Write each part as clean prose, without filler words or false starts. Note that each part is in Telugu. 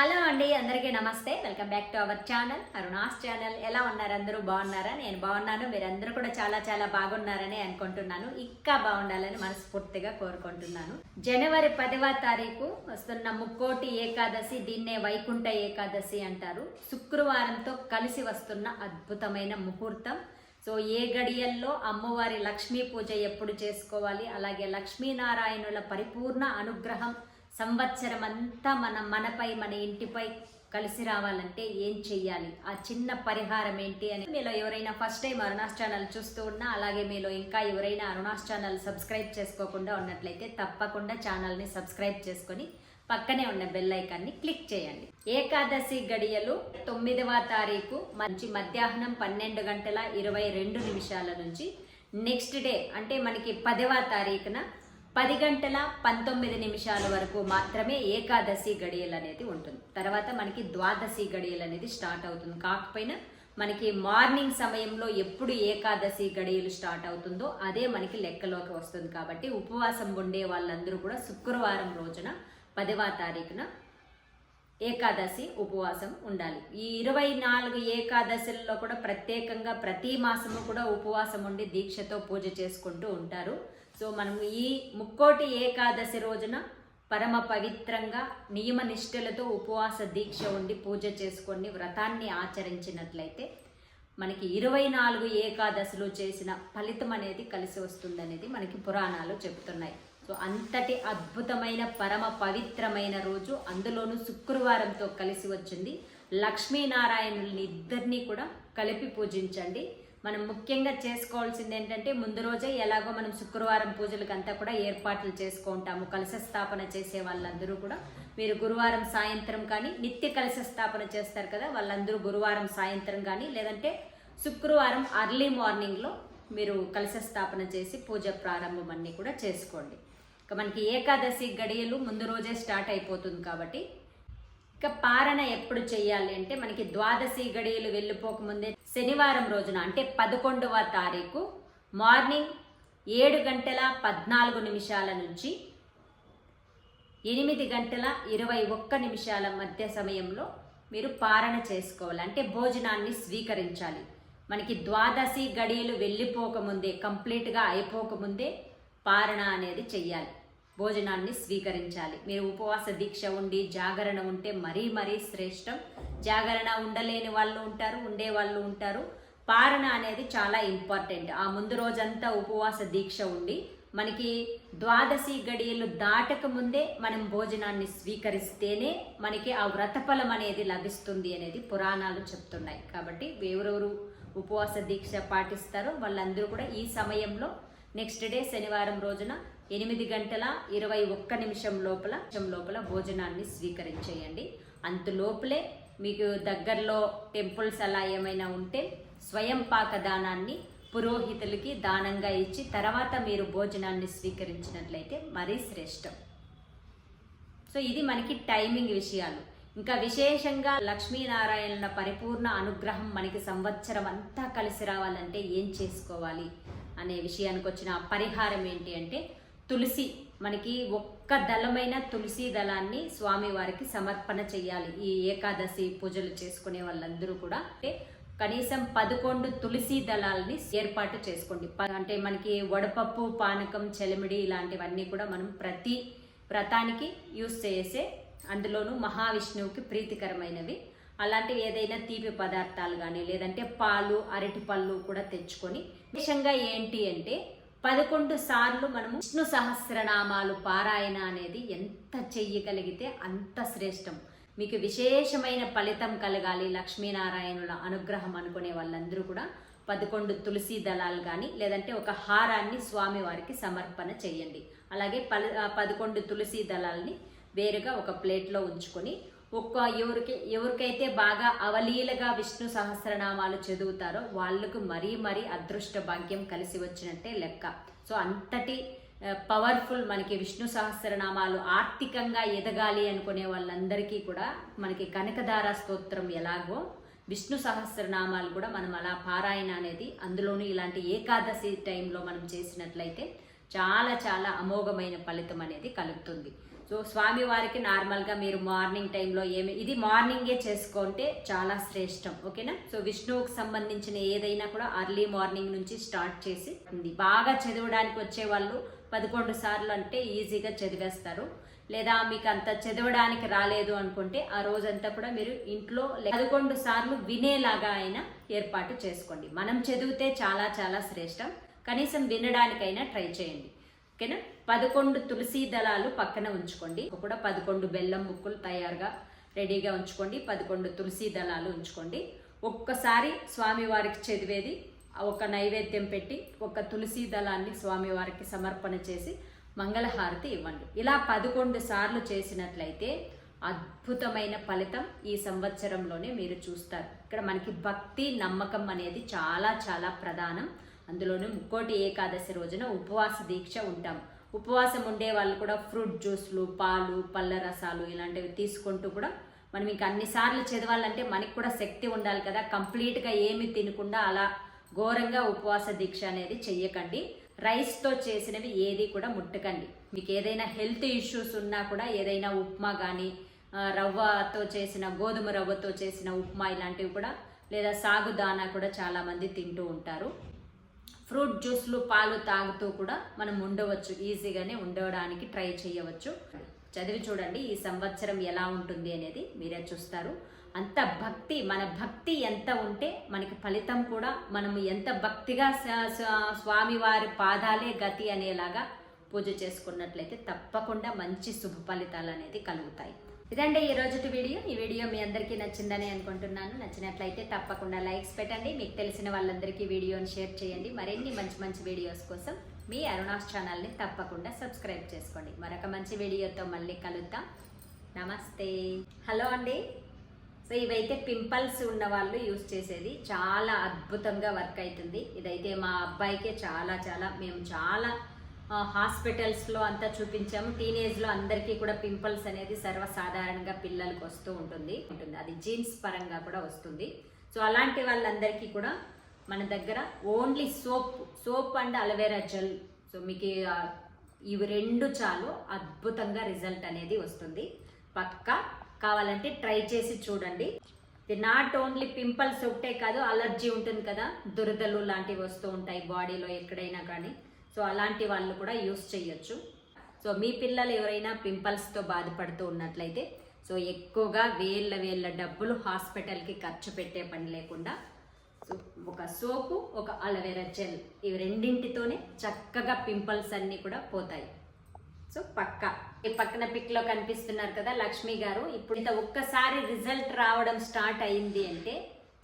హలో అండి, అందరికీ నమస్తే. Welcome back to our channel Aruna's channel. ఎలా ఉన్నారు? అందరూ బాగున్నారా? నేను బాగున్నాను. మీరందరూ కూడా చాలా చాలా బాగున్నారని అనుకుంటున్నాను. ఇంకా బాగుండాలని మనస్ఫూర్తిగా కోరుకుంటున్నాను. జనవరి 10వ తారీఖు వస్తున్న ముక్కోటి ఏకాదశి, దీన్నే వైకుంఠ ఏకాదశి అంటారు. శుక్రవారంతో కలిసి వస్తున్న అద్భుతమైన ముహూర్తం. సో ఏ గడియల్లో అమ్మవారి లక్ష్మీ పూజ ఎప్పుడు చేసుకోవాలి, అలాగే లక్ష్మీనారాయణుల పరిపూర్ణ అనుగ్రహం సంవత్సరం అంతా మనపై మన ఇంటిపై కలిసి రావాలంటే ఏం చెయ్యాలి, ఆ చిన్న పరిహారం ఏంటి అని మీలో ఎవరైనా ఫస్ట్ టైం అరుణాస్ ఛానల్ చూస్తూ ఉన్నా, అలాగే మీలో ఇంకా ఎవరైనా అరుణాస్ ఛానల్ సబ్స్క్రైబ్ చేసుకోకుండా ఉన్నట్లయితే తప్పకుండా ఛానల్ని సబ్స్క్రైబ్ చేసుకొని పక్కనే ఉన్న బెల్ ఐకాన్ని క్లిక్ చేయండి. ఏకాదశి గడియలు 9వ తారీఖు మంచి మధ్యాహ్నం 12:22 నుంచి నెక్స్ట్ డే అంటే మనకి 10వ తారీఖున 10:19 వరకు మాత్రమే ఏకాదశి గడియలు అనేది ఉంటుంది. తర్వాత మనకి ద్వాదశి గడియలు అనేది స్టార్ట్ అవుతుంది. కాకపోయినా మనకి మార్నింగ్ సమయంలో ఎప్పుడు ఏకాదశి గడియలు స్టార్ట్ అవుతుందో అదే మనకి లెక్కలోకి వస్తుంది. కాబట్టి ఉపవాసం ఉండే వాళ్ళందరూ కూడా శుక్రవారం రోజున 10వ తారీఖున ఏకాదశి ఉపవాసం ఉండాలి. ఈ 24 ఏకాదశుల్లో కూడా ప్రత్యేకంగా ప్రతి మాసము కూడా ఉపవాసం ఉండి దీక్షతో పూజ చేసుకుంటూ ఉంటారు. సో మనం ఈ ముక్కోటి ఏకాదశి రోజున పరమ పవిత్రంగా నియమ నిష్ఠలతో ఉపవాస దీక్ష ఉండి పూజ చేసుకొని వ్రతాన్ని ఆచరించినట్లయితే మనకి 24 ఏకాదశులు చేసిన ఫలితం అనేది కలిసి వస్తుందనేది మనకి పురాణాలు చెబుతున్నాయి. సో అంతటి అద్భుతమైన పరమ పవిత్రమైన రోజు, అందులోనూ శుక్రవారంతో కలిసి వచ్చింది. లక్ష్మీనారాయణుల్ని ఇద్దరినీ కూడా కలిపి పూజించండి. మనం ముఖ్యంగా చేసుకోవాల్సింది ఏంటంటే, ముందు రోజే ఎలాగో మనం శుక్రవారం పూజలకంతా కూడా ఏర్పాట్లు చేసుకుంటాము. కలశ స్థాపన చేసే వాళ్ళందరూ కూడా మీరు గురువారం సాయంత్రం కానీ, నిత్య కలశ స్థాపన చేస్తారు కదా, వాళ్ళందరూ గురువారం సాయంత్రం కానీ లేదంటే శుక్రవారం అర్లీ మార్నింగ్లో మీరు కలశ స్థాపన చేసి పూజ ప్రారంభం అన్నీ కూడా చేసుకోండి. ఇక మనకి ఏకాదశి గడియలు ముందు రోజే స్టార్ట్ అయిపోతుంది. కాబట్టి ఇక పారణ ఎప్పుడు చేయాలి అంటే, మనకి ద్వాదశి గడియలు వెళ్ళిపోకముందే శనివారం రోజున అంటే 11వ తారీఖు మార్నింగ్ 7:14 నుంచి 8:21 మధ్య సమయంలో మీరు పారణ చేసుకోవాలి. అంటే భోజనాన్ని స్వీకరించాలి. మనకి ద్వాదశి గడియలు వెళ్ళిపోకముందే, కంప్లీట్గా అయిపోకముందే పారణ అనేది చెయ్యాలి. భోజనాన్ని స్వీకరించాలి. మీరు ఉపవాస దీక్ష ఉండి జాగరణ ఉంటే మరీ మరీ శ్రేష్టం. జాగరణ ఉండలేని వాళ్ళు ఉంటారు, ఉండే వాళ్ళు ఉంటారు. పారణ అనేది చాలా ఇంపార్టెంట్. ఆ ముందు రోజంతా ఉపవాస దీక్ష ఉండి మనకి ద్వాదశి గడియలు దాటక ముందే మనం భోజనాన్ని స్వీకరిస్తేనే మనకి ఆ వ్రతఫలం అనేది లభిస్తుంది అనేది పురాణాలు చెప్తున్నాయి. కాబట్టి ఎవరెవరు ఉపవాస దీక్ష పాటిస్తారో వాళ్ళందరూ కూడా ఈ సమయంలో నెక్స్ట్ డే శనివారం రోజున 8:21 లోపల భోజనాన్ని స్వీకరించేయండి. అంతలోపలే మీకు దగ్గరలో టెంపుల్స్ అలా ఏమైనా ఉంటే స్వయం పాక దానాన్ని పురోహితులకి దానంగా ఇచ్చి తర్వాత మీరు భోజనాన్ని స్వీకరించినట్లయితే మరీ శ్రేష్టం. సో ఇది మనకి టైమింగ్ విషయాలు. ఇంకా విశేషంగా లక్ష్మీనారాయణుల పరిపూర్ణ అనుగ్రహం మనకి సంవత్సరం అంతా కలిసి రావాలంటే ఏం చేసుకోవాలి అనే విషయానికి వచ్చిన పరిహారం ఏంటి అంటే, తులసి, మనకి ఒక్క దళమైన తులసి దళాన్ని స్వామివారికి సమర్పణ చేయాలి. ఈ ఏకాదశి పూజలు చేసుకునే వాళ్ళందరూ కూడా అంటే కనీసం 11 తులసి దళాలని ఏర్పాటు చేసుకోండి. అంటే మనకి వడపప్పు, పానకం, చెలిమిడి ఇలాంటివన్నీ కూడా మనం ప్రతి వ్రతానికి యూస్ చేసే, అందులోనూ మహావిష్ణువుకి ప్రీతికరమైనవి అలాంటివి ఏదైనా తీపి పదార్థాలు కానీ లేదంటే పాలు, అరటి పళ్ళు కూడా తెచ్చుకొని విశేషంగా ఏంటి అంటే 11 సార్లు మనము విష్ణు సహస్రనామాలు పారాయణ అనేది ఎంత చెయ్యగలిగితే అంత శ్రేష్టం. మీకు విశేషమైన ఫలితం కలగాలి, లక్ష్మీనారాయణుల అనుగ్రహం అనుకునే వాళ్ళందరూ కూడా 11 తులసి దళాలు కానీ లేదంటే ఒక హారాన్ని స్వామివారికి సమర్పణ చేయండి. అలాగే 11 తులసి దళాలని వేరుగా ఒక ప్లేట్లో ఉంచుకొని ఎవరికైతే బాగా అవలీలగా విష్ణు సహస్రనామాలు చదువుతారో వాళ్ళకు మరీ మరీ అదృష్ట భాగ్యం కలిసి వచ్చినట్టే లెక్క. సో అంతటి పవర్ఫుల్ మనకి విష్ణు సహస్రనామాలు. ఆర్థికంగా ఎదగాలి అనుకునే వాళ్ళందరికీ కూడా మనకి కనకధార స్తోత్రం ఎలాగో విష్ణు సహస్రనామాలు కూడా మనం అలా పారాయణ అనేది, అందులోనూ ఇలాంటి ఏకాదశి టైంలో మనం చేసినట్లయితే చాలా చాలా అమోఘమైన ఫలితం అనేది కలుగుతుంది. సో స్వామివారికి నార్మల్గా మీరు మార్నింగ్ టైంలో ఇది మార్నింగే చేసుకుంటే చాలా శ్రేష్టం. ఓకేనా? సో విష్ణువుకు సంబంధించిన ఏదైనా కూడా అర్లీ మార్నింగ్ నుంచి స్టార్ట్ చేసి ఉంది. బాగా చదవడానికి వచ్చే వాళ్ళు 11 సార్లు అంటే ఈజీగా చదివేస్తారు. లేదా మీకు అంత చదవడానికి రాలేదు అనుకుంటే ఆ రోజంతా కూడా మీరు ఇంట్లో 11 సార్లు వినేలాగా అయినా ఏర్పాటు చేసుకోండి. మనం చదివితే చాలా చాలా శ్రేష్టం, కనీసం వినడానికైనా ట్రై చేయండి. ఓకేనా? 11 తులసి దళాలు పక్కన ఉంచుకోండి. కూడా 11 బెల్లం ముక్కలు తయారుగా రెడీగా ఉంచుకోండి. 11 తులసి దళాలు ఉంచుకోండి. ఒక్కసారి స్వామివారికి చదివేది ఒక నైవేద్యం పెట్టి ఒక తులసి దళాన్ని స్వామివారికి సమర్పణ చేసి మంగళహారతి ఇవ్వండి. ఇలా 11 సార్లు చేసినట్లయితే అద్భుతమైన ఫలితం ఈ సంవత్సరంలోనే మీరు చూస్తారు. ఇక్కడ మనకి భక్తి నమ్మకం అనేది చాలా చాలా ప్రధానం. అందులోనూ ముక్కోటి ఏకాదశి రోజున ఉపవాస దీక్ష ఉంటాం. ఉపవాసం ఉండే వాళ్ళు కూడా ఫ్రూట్ జ్యూస్లు, పాలు, పళ్ళ రసాలు ఇలాంటివి తీసుకుంటూ కూడా మనం ఇంకా అన్నిసార్లు చదవాలంటే మనకి కూడా శక్తి ఉండాలి కదా. కంప్లీట్గా ఏమి తినకుండా అలా ఘోరంగా ఉపవాస దీక్ష అనేది చెయ్యకండి. రైస్తో చేసినవి ఏది కూడా ముట్టకండి. మీకు ఏదైనా హెల్త్ ఇష్యూస్ ఉన్నా కూడా ఏదైనా ఉప్మా కానీ రవ్వతో చేసిన గోధుమ రవ్వతో చేసిన ఉప్మా ఇలాంటివి కూడా, లేదా సాగుదానా కూడా చాలామంది తింటూ ఉంటారు. ఫ్రూట్ జ్యూస్లు, పాలు తాగుతూ కూడా మనం ఉండవచ్చు, ఈజీగానే ఉండడానికి ట్రై చేయవచ్చు. చదివి చూడండి ఈ సంవత్సరం ఎలా ఉంటుంది అనేది మీరే చూస్తారు. అంత భక్తి, మన భక్తి ఎంత ఉంటే మనకి ఫలితం కూడా, మనం ఎంత భక్తిగా స్వామివారి పాదాలే గతి అనేలాగా పూజ చేసుకున్నట్లయితే తప్పకుండా మంచి శుభ ఫలితాలు అనేది కలుగుతాయి. ఇదండి ఈ రోజుటి వీడియో. ఈ వీడియో మీ అందరికీ నచ్చిందని అనుకుంటున్నాను. నచ్చినట్లయితే తప్పకుండా లైక్స్ పెట్టండి. మీకు తెలిసిన వాళ్ళందరికీ వీడియోని షేర్ చేయండి. మరిన్ని మంచి మంచి వీడియోస్ కోసం మీ అరుణాస్ ఛానల్ని తప్పకుండా సబ్స్క్రైబ్ చేసుకోండి. మరొక మంచి వీడియోతో మళ్ళీ కలుద్దాం. నమస్తే. హలో అండి. సో ఇవైతే పింపుల్స్ ఉన్న వాళ్ళు యూస్ చేసేది చాలా అద్భుతంగా వర్క్ అవుతుంది. ఇదైతే మా అబ్బాయికే మేము చాలా హాస్పిటల్స్లో అంతా చూపించాము. టీనేజ్లో అందరికీ కూడా పింపుల్స్ అనేది సర్వసాధారణంగా పిల్లలకు వస్తూ ఉంటుంది. అది జీన్స్ పరంగా కూడా వస్తుంది. సో అలాంటి వాళ్ళందరికీ కూడా మన దగ్గర only soap and aloe vera gel. So మీకు ఇవి 2 చాలు, అద్భుతంగా రిజల్ట్ అనేది వస్తుంది. పక్కా కావాలంటే ట్రై చేసి చూడండి. ఇది నాట్ ఓన్లీ పింపుల్స్ ఒకటే కాదు, అలర్జీ ఉంటుంది కదా, దురదలు లాంటివి వస్తూ ఉంటాయి బాడీలో ఎక్కడైనా కానీ. సో అలాంటి వాళ్ళు కూడా యూస్ చేయొచ్చు. సో మీ పిల్లలు ఎవరైనా పింపుల్స్తో బాధపడుతూ ఉన్నట్లయితే సో ఎక్కువగా వేళ్ళ డబ్బులు హాస్పిటల్కి ఖర్చు పెట్టే పని లేకుండా సో ఒక సోపు, ఒక అలోవెరా జెల్, ఇవి 2ంటితోనే చక్కగా పింపుల్స్ అన్నీ కూడా పోతాయి. సో ఈ పక్కన పిక్లో కనిపిస్తున్నారు కదా లక్ష్మి గారు. ఇప్పుడు ఒక్కసారి రిజల్ట్ రావడం స్టార్ట్ అయింది అంటే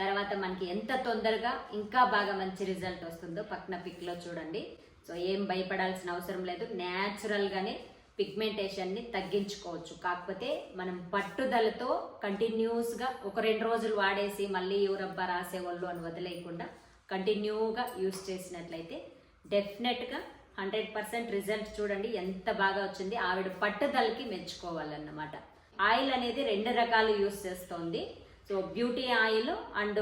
తర్వాత మనకి ఎంత తొందరగా ఇంకా బాగా మంచి రిజల్ట్ వస్తుందో పక్కన పిక్లో చూడండి. సో ఏం భయపడాల్సిన అవసరం లేదు. న్యాచురల్గానే పిగ్మెంటేషన్ని తగ్గించుకోవచ్చు. కాకపోతే మనం పట్టుదలతో కంటిన్యూస్గా ఒక 2 రోజులు వాడేసి మళ్ళీ యూరబ్బా రాసేవాళ్ళు అని వదిలేయకుండా కంటిన్యూగా యూస్ చేసినట్లయితే డెఫినెట్గా 100% రిజల్ట్ చూడండి ఎంత బాగా వచ్చింది. ఆవిడ పట్టుదలకి మెచ్చుకోవాలన్నమాట. ఆయిల్ అనేది 2 రకాలు యూస్ చేస్తోంది. So beauty oil and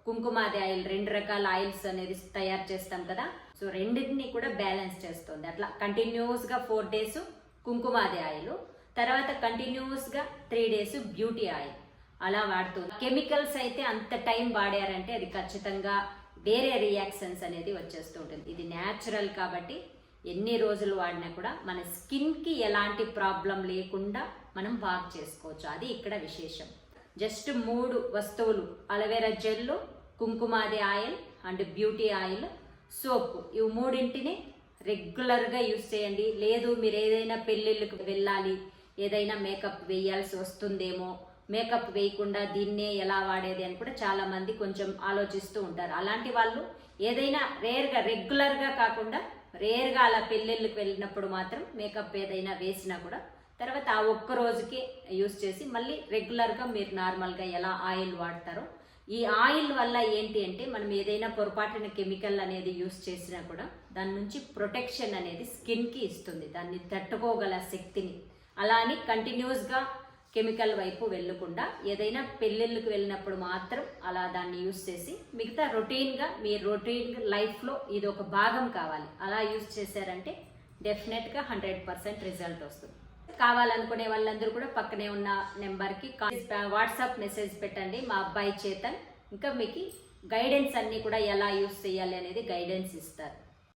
Kumkumadi oil, 2 రకాల ఆయిల్స్ అనేది తయారు చేస్తాం కదా. సో 2ని కూడా బ్యాలెన్స్ చేస్తుంది. అట్లా కంటిన్యూస్గా 4 days కుంకుమాది ఆయిల్, తర్వాత కంటిన్యూస్గా 3 days బ్యూటీ ఆయిల్ అలా వాడుతుంది. కెమికల్స్ అయితే అంత టైం వాడారంటే అది ఖచ్చితంగా వేరే రియాక్షన్స్ అనేది వచ్చేస్తూ ఉంటుంది. ఇది న్యాచురల్ కాబట్టి ఎన్ని రోజులు వాడినా కూడా మన స్కిన్కి ఎలాంటి ప్రాబ్లం లేకుండా మనం బాగా చేసుకోవచ్చు. అది ఇక్కడ విశేషం. జస్ట్ 3 వస్తువులు, aloe vera gel, Kumkumadi oil and beauty oil, soap, ఇవి 3ంటిని రెగ్యులర్గా యూస్ చేయండి. లేదు మీరు ఏదైనా పెళ్ళిళ్ళకి వెళ్ళాలి, ఏదైనా మేకప్ వేయాల్సి వస్తుందేమో, మేకప్ వేయకుండా దీన్నే ఎలా వాడేది అని కూడా చాలామంది కొంచెం ఆలోచిస్తూ ఉంటారు. అలాంటి వాళ్ళు ఏదైనా రెగ్యులర్గా కాకుండా రేర్గా అలా పెళ్ళిళ్ళకి వెళ్ళినప్పుడు మాత్రం మేకప్ ఏదైనా వేసినా కూడా తర్వాత ఆ ఒక్క రోజుకి యూస్ చేసి మళ్ళీ రెగ్యులర్గా మీరు నార్మల్గా ఎలా ఆయిల్ వాడతారో, ఈ ఆయిల్ వల్ల ఏంటి అంటే మనం ఏదైనా పొరపాటున కెమికల్ అనేది యూస్ చేసినా కూడా దాని నుంచి ప్రొటెక్షన్ అనేది స్కిన్కి ఇస్తుంది, దాన్ని తట్టుకోగల శక్తిని. అలా అని కంటిన్యూస్గా కెమికల్ వైపు వెళ్ళకుండా ఏదైనా పెళ్ళిళ్ళకి వెళ్ళినప్పుడు మాత్రం అలా దాన్ని యూస్ చేసి మిగతా రొటీన్గా మీ రొటీన్ లైఫ్లో ఇది ఒక భాగం కావాలి. అలా యూస్ చేశారంటే డెఫినెట్గా 100% రిజల్ట్ వస్తుంది. కావాలనుకునే వాళ్ళందరూ కూడా పక్కనే ఉన్న నెంబర్కి వాట్సాప్ మెసేజ్ పెట్టండి. మా అబ్బాయి చేతన్ ఇంకా మీకు గైడెన్స్ అన్నీ కూడా ఎలా యూస్ చేయాలి అనేది గైడెన్స్ ఇస్తారు.